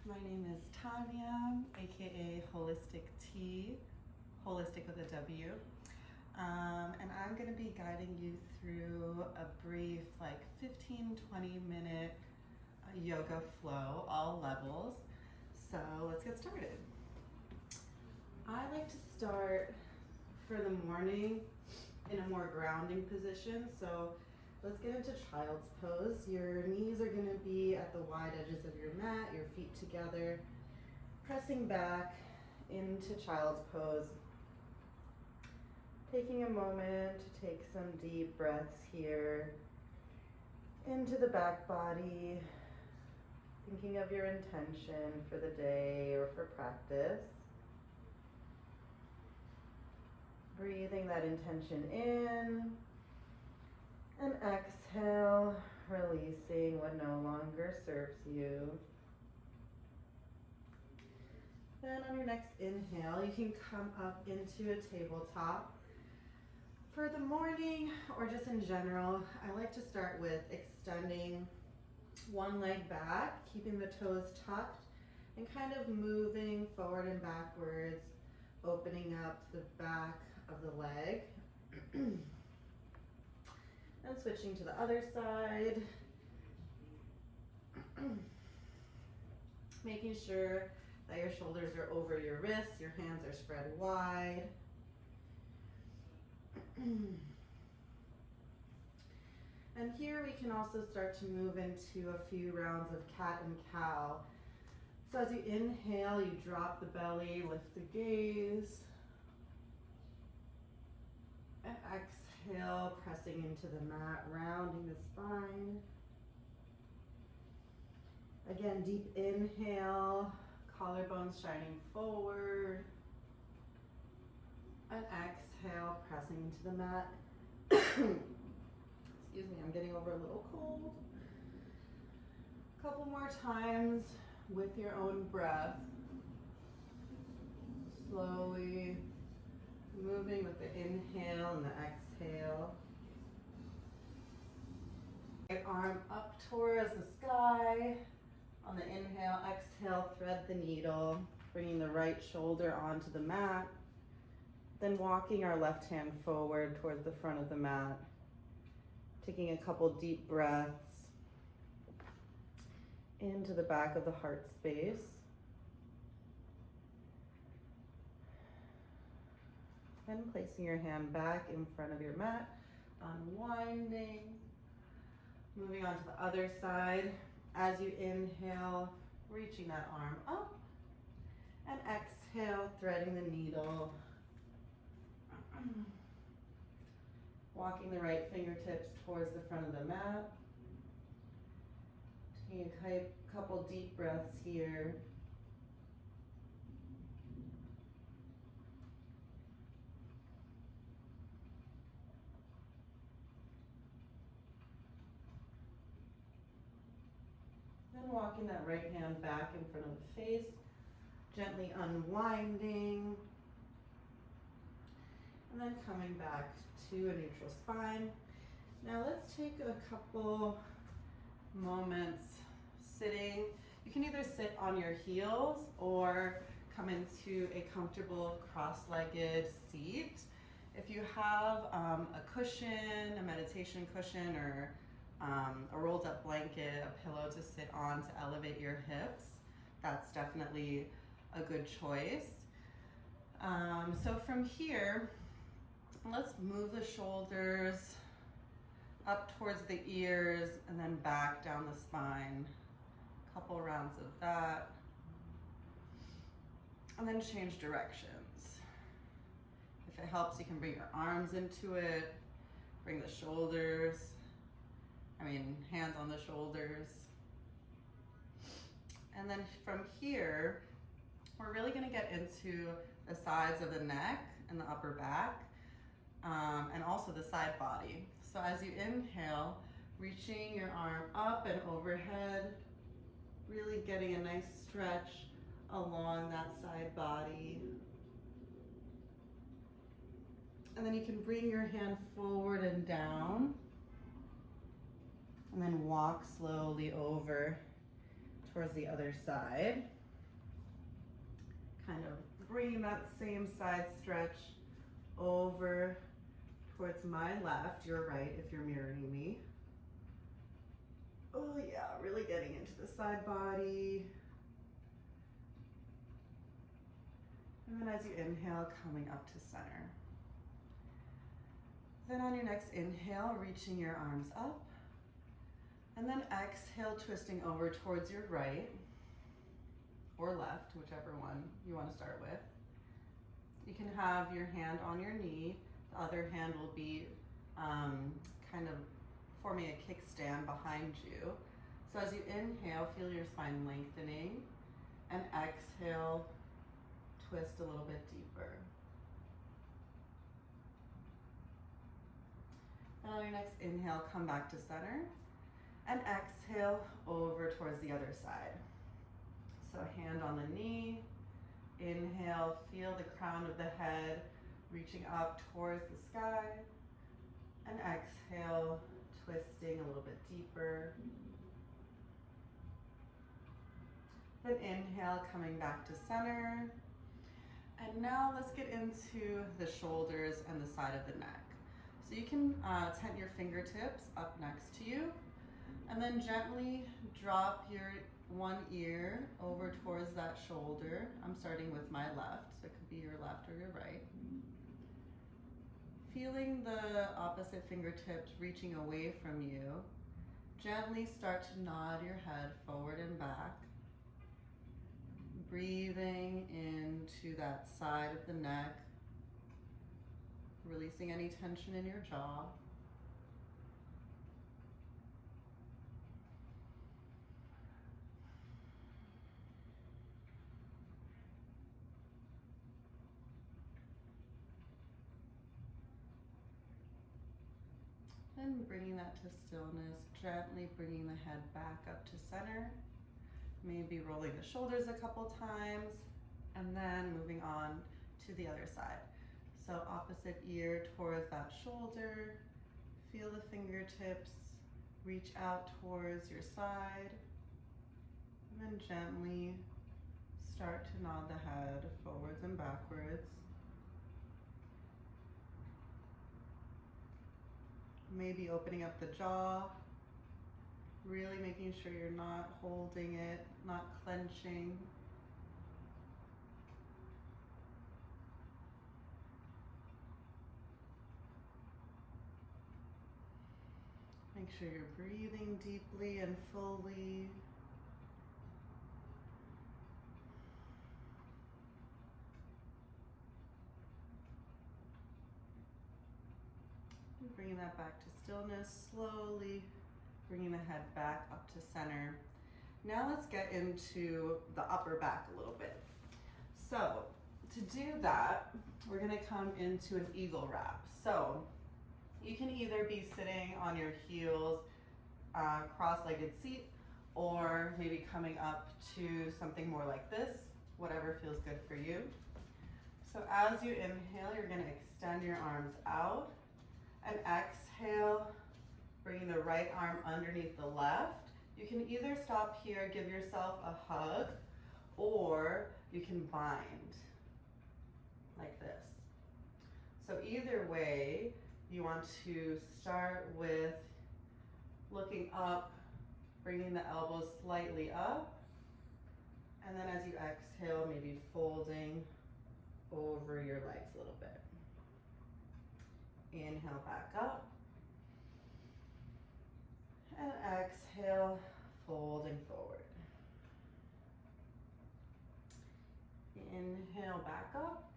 My name is Tanya, aka Holistic T, holistic with a W. And I'm going to be guiding you through a brief, like 15-20 minute yoga flow, all levels. So let's get started. I like to start for the morning in a more grounding position. So let's get into child's pose. Your knees are going to be at the wide edges of your mat, your feet together, pressing back into child's pose. Taking a moment to take some deep breaths here into the back body, thinking of your intention for the day or for practice. Breathing that intention in and exhale, releasing what no longer serves you. Then on your next inhale, you can come up into a tabletop. For the morning or just in general, I like to start with extending one leg back, keeping the toes tucked, and kind of moving forward and backwards, opening up the back of the leg. And switching to the other side. Making sure that your shoulders are over your wrists, your hands are spread wide. And here we can also start to move into a few rounds of cat and cow. So as you inhale, you drop the belly, lift the gaze. And exhale, pressing into the mat, rounding the spine. Again, deep inhale, collarbones shining forward. And exhale, pressing into the mat. Excuse me, I'm getting over a little cold. A couple more times with your own breath. Slowly moving with the inhale and the exhale. Right arm up towards the sky. On the inhale, exhale, thread the needle, bringing the right shoulder onto the mat. Then walking our left hand forward towards the front of the mat. Taking a couple deep breaths into the back of the heart space. Then placing your hand back in front of your mat, unwinding. Moving on to the other side. As you inhale, reaching that arm up. And exhale, threading the needle. Walking the right fingertips towards the front of the mat. Taking a couple deep breaths here. Then walking that right hand back in front of the face, gently unwinding. And then coming back to a neutral spine. Now let's take a couple moments sitting. You can either sit on your heels or come into a comfortable cross-legged seat. If you have a cushion, a meditation cushion, or a rolled up blanket, a pillow to sit on to elevate your hips, that's definitely a good choice. So from here, let's move the shoulders up towards the ears and then back down the spine. Couple rounds of that. And then change directions. If it helps, you can bring your arms into it, bring the shoulders, hands on the shoulders. And then from here, we're really gonna get into the sides of the neck and the upper back. And also the side body. So as you inhale, reaching your arm up and overhead, really getting a nice stretch along that side body. And then you can bring your hand forward and down, and then walk slowly over towards the other side. kind of bringing that same side stretch over towards my left, your right if you're mirroring me. Oh yeah, really getting into the side body. And then as you inhale, coming up to center. Then on your next inhale, reaching your arms up. And then exhale, twisting over towards your right or left, whichever one you want to start with. You can have your hand on your knee. The other hand will be kind of forming a kickstand behind you. So as you inhale, feel your spine lengthening, and exhale, twist a little bit deeper. And on your next inhale, come back to center, and exhale over towards the other side. So hand on the knee, inhale, feel the crown of the head reaching up towards the sky, and exhale, twisting a little bit deeper. Then inhale, coming back to center. And now let's get into the shoulders and the side of the neck. So you can tent your fingertips up next to you, and then gently drop your one ear over towards that shoulder. I'm starting with my left, so it could be your left or your right. Feeling the opposite fingertips reaching away from you, gently start to nod your head forward and back. Breathing into that side of the neck, releasing any tension in your jaw. And bringing that to stillness, gently bringing the head back up to center. Maybe rolling the shoulders a couple times, and then moving on to the other side. So opposite ear towards that shoulder. Feel the fingertips reach out towards your side, and then gently start to nod the head forwards and backwards. Maybe opening up the jaw, really making sure you're not holding it, not clenching. Make sure you're breathing deeply and fully. And bringing that back to stillness, slowly bringing the head back up to center. Now let's get into the upper back a little bit. So to do that, we're gonna come into an eagle wrap. So you can either be sitting on your heels, cross-legged seat, or maybe coming up to something more like this, whatever feels good for you. So as you inhale, you're gonna extend your arms out, and exhale, bringing the right arm underneath the left. You can either stop here, give yourself a hug, or you can bind like this. So either way, you want to start with looking up, bringing the elbows slightly up, and then as you exhale, maybe folding over your legs a little bit. Inhale back up, and exhale, folding forward. Inhale back up,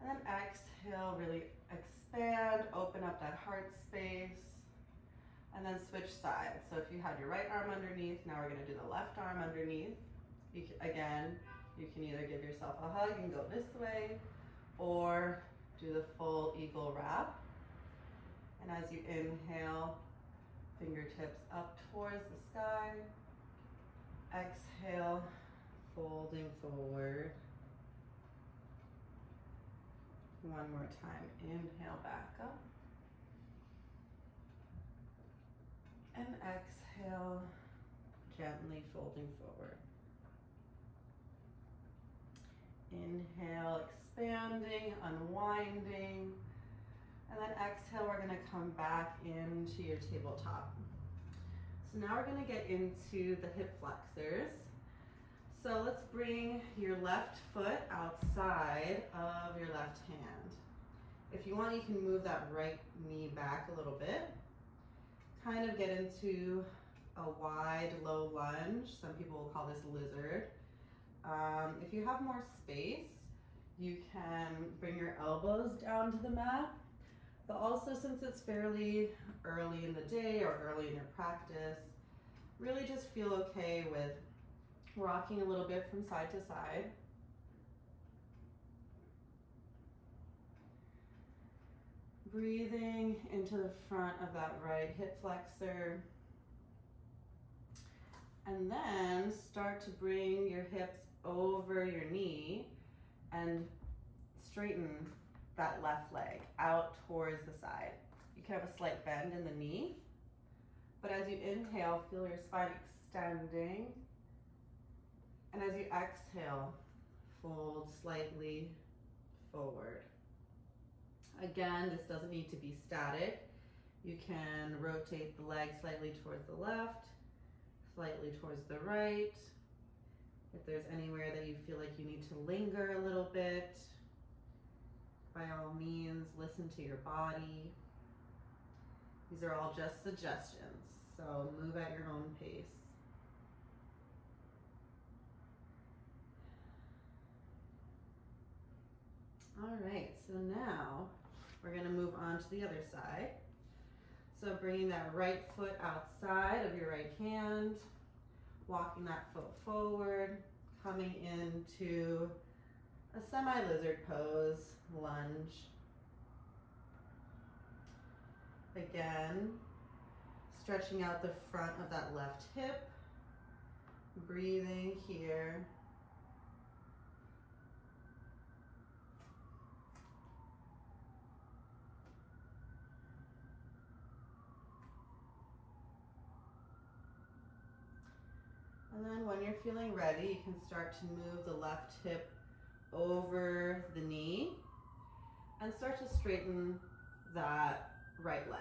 and then exhale, really expand, open up that heart space, and then switch sides. So if you had your right arm underneath, now we're gonna do the left arm underneath. Again, you can either give yourself a hug and go this way, or do the full eagle wrap. And as you inhale, fingertips up towards the sky. Exhale, folding forward. One more time, inhale back up. And exhale, gently folding forward. Inhale, expanding, unwinding. And then exhale, we're gonna come back into your tabletop. So now we're gonna get into the hip flexors. So let's bring your left foot outside of your left hand. If you want, you can move that right knee back a little bit. Kind of get into a wide, low lunge. Some people will call this lizard. If you have more space, you can bring your elbows down to the mat. But also, since it's fairly early in the day or early in your practice, really just feel okay with rocking a little bit from side to side. Breathing into the front of that right hip flexor. And then start to bring your hips over your knee and straighten that left leg out towards the side. You can have a slight bend in the knee, but as you inhale, feel your spine extending. And as you exhale, fold slightly forward. Again, this doesn't need to be static. You can rotate the leg slightly towards the left, slightly towards the right. If there's anywhere that you feel like you need to linger a little bit, by all means, listen to your body. These are all just suggestions, so move at your own pace. All right, so now we're gonna move on to the other side. So bringing that right foot outside of your right hand, walking that foot forward, coming into a semi-lizard pose, lunge. Again, stretching out the front of that left hip, breathing here. And then when you're feeling ready, you can start to move the left hip over the knee and start to straighten that right leg.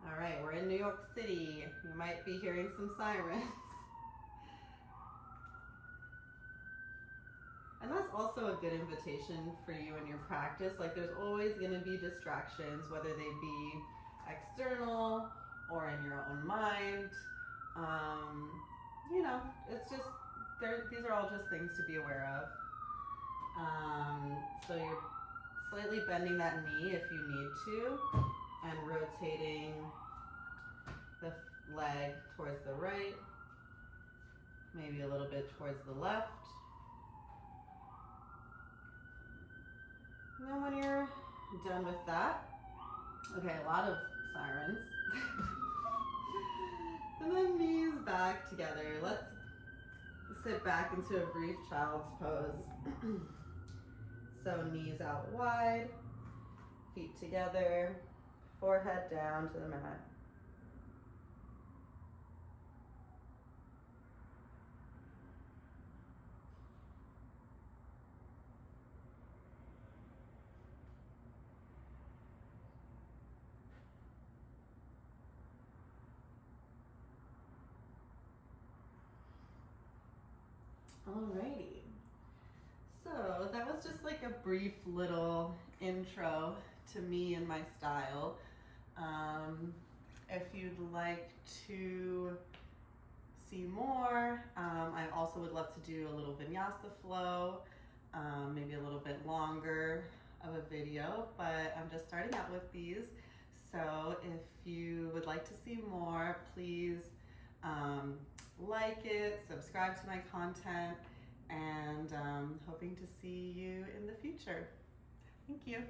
All right, we're in New York City. You might be hearing some sirens. And that's also a good invitation for you in your practice. Like, there's always gonna be distractions, whether they be external or in your own mind. You know, it's just, these are all just things to be aware of. So you're slightly bending that knee if you need to, and rotating the leg towards the right, maybe a little bit towards the left. And then when you're done with that, okay, a lot of sirens. And then knees back together. Let's sit back into a brief child's pose. So knees out wide, feet together, forehead down to the mat. Alrighty, so that was just like a brief little intro to me and my style. If you'd like to see more, I also would love to do a little vinyasa flow, maybe a little bit longer of a video, but I'm just starting out with these. So if you would like to see more, please like it, subscribe to my content, and hoping to see you in the future. Thank you.